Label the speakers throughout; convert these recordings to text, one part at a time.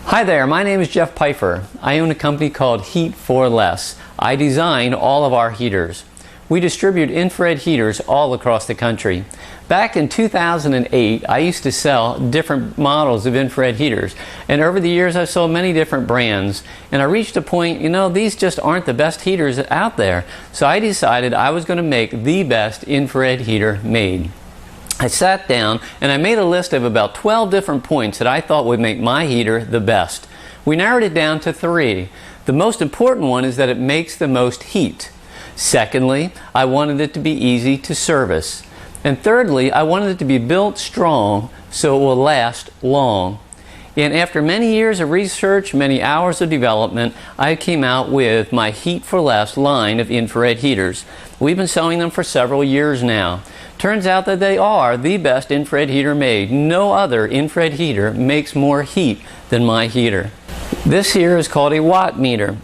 Speaker 1: Hi there, my name is Jeff Pfeiffer. I own a company called Heat for Less. I design all of our heaters. We distribute infrared heaters all across the country. Back in 2008, I used to sell different models of infrared heaters, and over the years I sold many different brands, and I reached a point, these just aren't the best heaters out there. So I decided I was going to make the best infrared heater made. I sat down and I made a list of about 12 different points that I thought would make my heater the best. We narrowed it down to 3. The most important one is that it makes the most heat. Secondly, I wanted it to be easy to service. And thirdly, I wanted it to be built strong so it will last long. And after many years of research, many hours of development, I came out with my Heat for Less line of infrared heaters. We've been selling them for several years now. Turns out that they are the best infrared heater made. No other infrared heater makes more heat than my heater. This here is called a watt meter.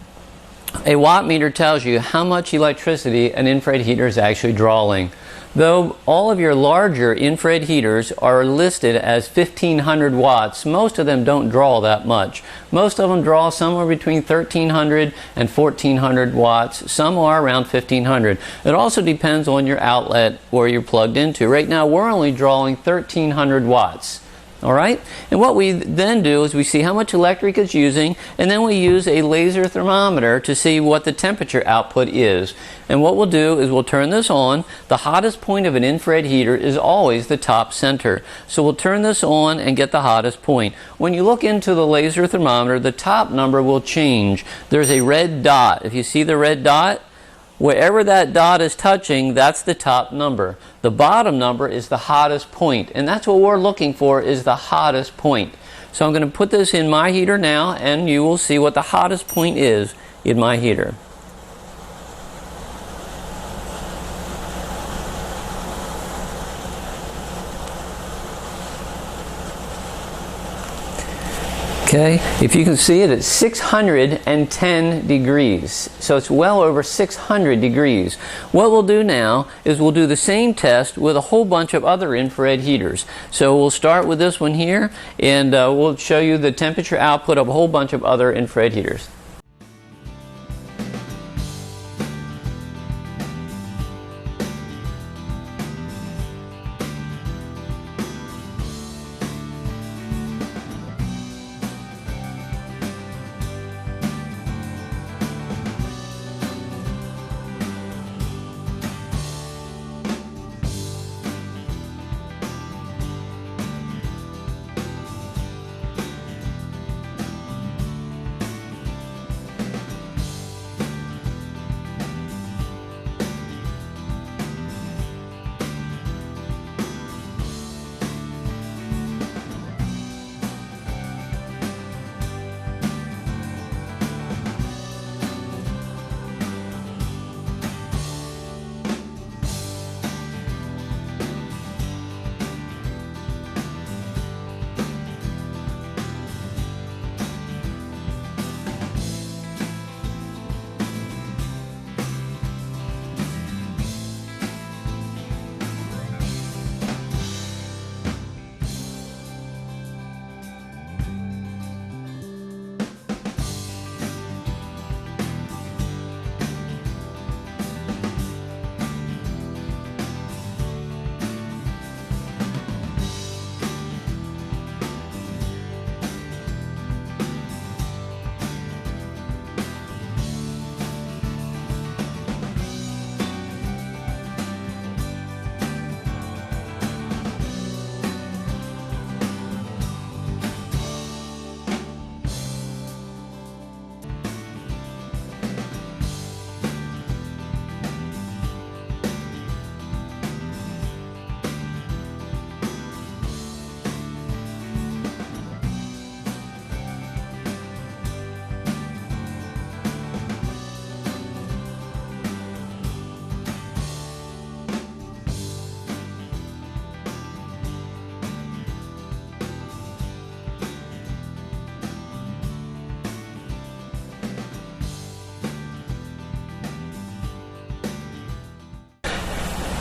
Speaker 1: A watt meter tells you how much electricity an infrared heater is actually drawing. Though all of your larger infrared heaters are listed as 1500 watts, most of them don't draw that much. Most of them draw somewhere between 1300 and 1400 watts. Some are around 1500. It also depends on your outlet where you're plugged into. Right now we're only drawing 1300 watts. Alright? And what we then do is we see how much electric it's using, and then we use a laser thermometer to see what the temperature output is. And what we'll do is we'll turn this on. The hottest point of an infrared heater is always the top center. So we'll turn this on and get the hottest point. When you look into the laser thermometer, the top number will change. There's a red dot. If you see the red dot, wherever that dot is touching, that's the top number. The bottom number is the hottest point, and that's what we're looking for, is the hottest point. So I'm going to put this in my heater now, and you will see what the hottest point is in my heater. Okay, if you can see it, it's 610 degrees. So it's well over 600 degrees. What we'll do now is we'll do the same test with a whole bunch of other infrared heaters. So we'll start with this one here, and we'll show you the temperature output of a whole bunch of other infrared heaters.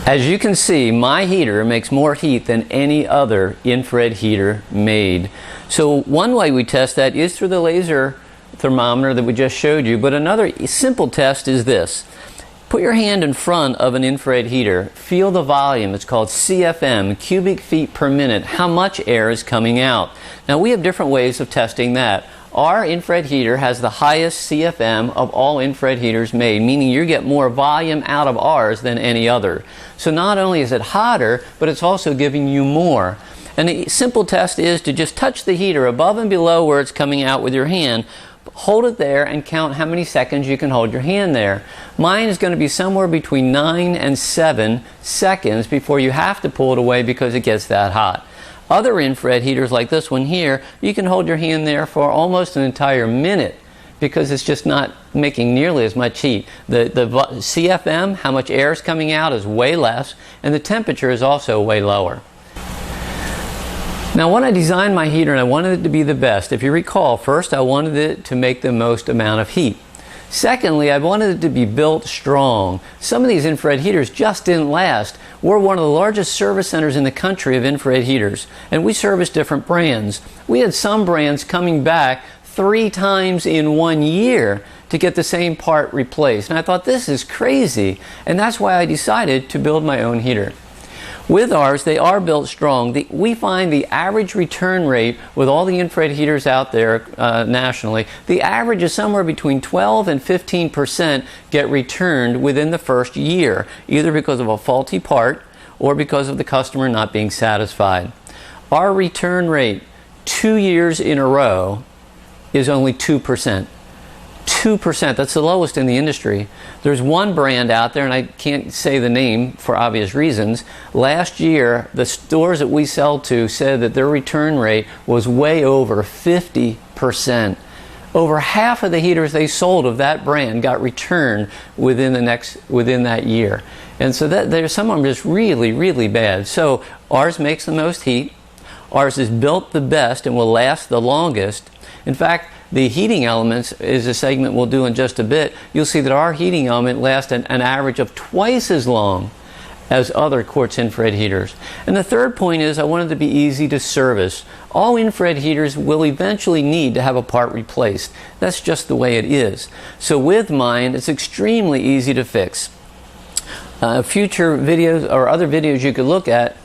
Speaker 1: As you can see, my heater makes more heat than any other infrared heater made. So one way we test that is through the laser thermometer that we just showed you, but another simple test is this. Put your hand in front of an infrared heater, feel the volume, it's called CFM, cubic feet per minute, how much air is coming out. Now we have different ways of testing that. Our infrared heater has the highest CFM of all infrared heaters made, meaning you get more volume out of ours than any other. So not only is it hotter, but it's also giving you more. And the simple test is to just touch the heater above and below where it's coming out with your hand, hold it there and count how many seconds you can hold your hand there. Mine is going to be somewhere between 9 and 7 seconds before you have to pull it away because it gets that hot. Other infrared heaters like this one here, you can hold your hand there for almost an entire minute because it's just not making nearly as much heat. The CFM, how much air is coming out, is way less, and the temperature is also way lower. Now when I designed my heater, and I wanted it to be the best, if you recall, first I wanted it to make the most amount of heat. Secondly, I wanted it to be built strong. Some of these infrared heaters just didn't last. We're one of the largest service centers in the country of infrared heaters, and we service different brands. We had some brands coming back 3 times in 1 year to get the same part replaced. And I thought, this is crazy. And that's why I decided to build my own heater. With ours, they are built strong. We find the average return rate with all the infrared heaters out there nationally, the average is somewhere between 12 and 15% get returned within the first year, either because of a faulty part or because of the customer not being satisfied. Our return rate 2 years in a row is only 2%. 2%, that's the lowest in the industry. There's one brand out there, and I can't say the name for obvious reasons. Last year, the stores that we sell to said that their return rate was way over 50%. Over half of the heaters they sold of that brand got returned within that year. And so there's some of them just really, really bad. So ours makes the most heat. Ours is built the best and will last the longest. In fact, the heating elements is a segment we'll do in just a bit. You'll see that our heating element lasts an average of twice as long as other quartz infrared heaters. And the third point is I wanted it to be easy to service. All infrared heaters will eventually need to have a part replaced. That's just the way it is. So with mine, it's extremely easy to fix. Future videos or other videos you could look at,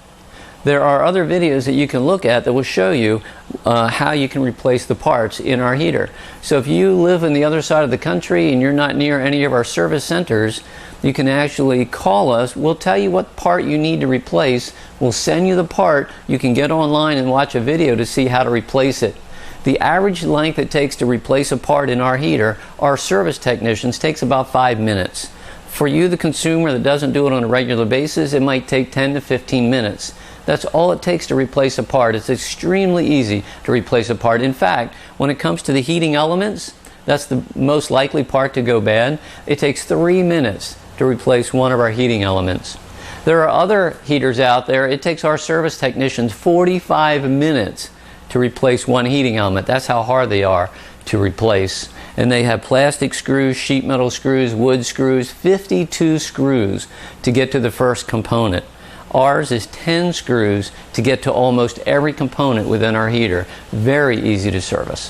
Speaker 1: there are other videos that you can look at that will show you how you can replace the parts in our heater. So if you live on the other side of the country and you're not near any of our service centers, you can actually call us. We'll tell you what part you need to replace. We'll send you the part. You can get online and watch a video to see how to replace it. The average length it takes to replace a part in our heater, our service technicians, takes about 5 minutes. For you, the consumer that doesn't do it on a regular basis, it might take 10 to 15 minutes. That's all it takes to replace a part. It's extremely easy to replace a part. In fact, when it comes to the heating elements, that's the most likely part to go bad. It takes 3 minutes to replace one of our heating elements. There are other heaters out there. It takes our service technicians 45 minutes to replace one heating element. That's how hard they are to replace. And they have plastic screws, sheet metal screws, wood screws, 52 screws to get to the first component. Ours is 10 screws to get to almost every component within our heater. Very easy to service.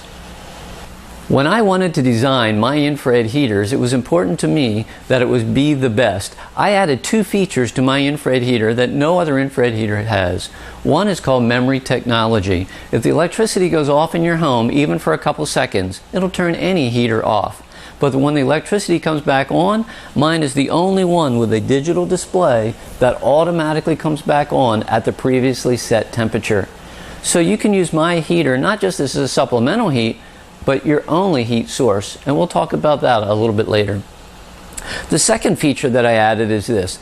Speaker 1: When I wanted to design my infrared heaters, it was important to me that it would be the best. I added 2 features to my infrared heater that no other infrared heater has. One is called memory technology. If the electricity goes off in your home, even for a couple seconds, it'll turn any heater off. But when the electricity comes back on, mine is the only one with a digital display that automatically comes back on at the previously set temperature. So you can use my heater not just as a supplemental heat, but your only heat source. And we'll talk about that a little bit later. The second feature that I added is this.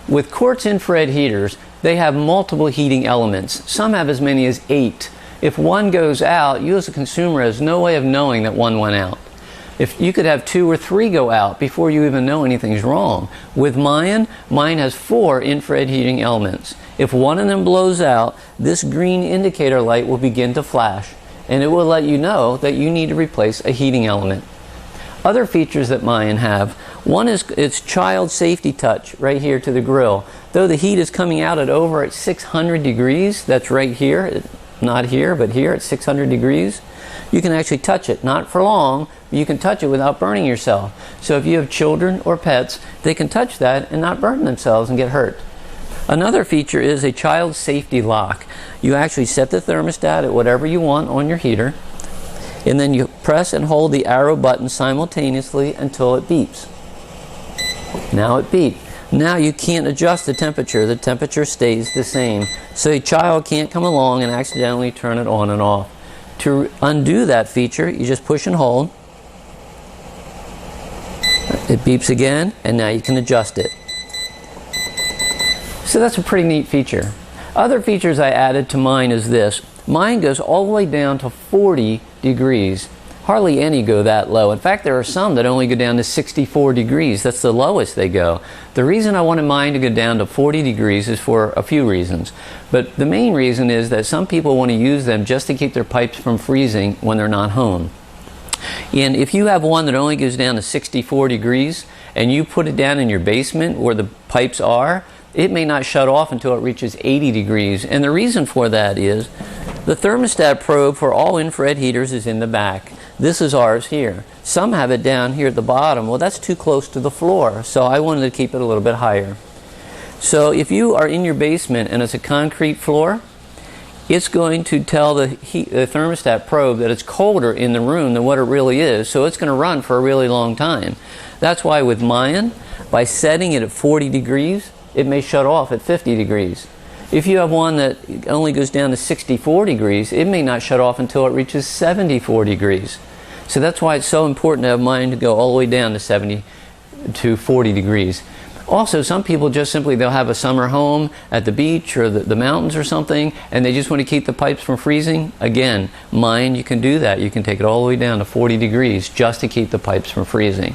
Speaker 1: With quartz infrared heaters, they have multiple heating elements. Some have as many as 8. If one goes out, you as a consumer has no way of knowing that one went out. If you could have 2 or 3 go out before you even know anything's wrong. With mine has 4 infrared heating elements. If one of them blows out, this green indicator light will begin to flash, and it will let you know that you need to replace a heating element. Other features that mine have, one is its child safety touch right here to the grill. Though the heat is coming out at over 600 degrees, that's right here, not here, but here at 600 degrees, you can actually touch it, not for long, but you can touch it without burning yourself. So if you have children or pets, they can touch that and not burn themselves and get hurt. Another feature is a child safety lock. You actually set the thermostat at whatever you want on your heater, and then you press and hold the arrow button simultaneously until it beeps. Now it beeped. Now you can't adjust the temperature stays the same. So a child can't come along and accidentally turn it on and off. To undo that feature, you just push and hold. It beeps again, and now you can adjust it. So that's a pretty neat feature. Other features I added to mine is this. Mine goes all the way down to 40 degrees. Hardly any go that low. In fact, there are some that only go down to 64 degrees. That's the lowest they go. The reason I wanted mine to go down to 40 degrees is for a few reasons. But the main reason is that some people want to use them just to keep their pipes from freezing when they're not home. And if you have one that only goes down to 64 degrees and you put it down in your basement where the pipes are, it may not shut off until it reaches 80 degrees. And the reason for that is the thermostat probe for all infrared heaters is in the back. This is ours here. Some have it down here at the bottom. Well, that's too close to the floor, so I wanted to keep it a little bit higher. So if you are in your basement and it's a concrete floor, it's going to tell the thermostat probe that it's colder in the room than what it really is, so it's going to run for a really long time. That's why with mine, by setting it at 40 degrees, it may shut off at 50 degrees. If you have one that only goes down to 64 degrees, it may not shut off until it reaches 74 degrees. So that's why it's so important to have mine to go all the way down to 70 to 40 degrees. Also, some people just simply, they'll have a summer home at the beach or the mountains or something, and they just want to keep the pipes from freezing. Again, mine, you can do that. You can take it all the way down to 40 degrees just to keep the pipes from freezing.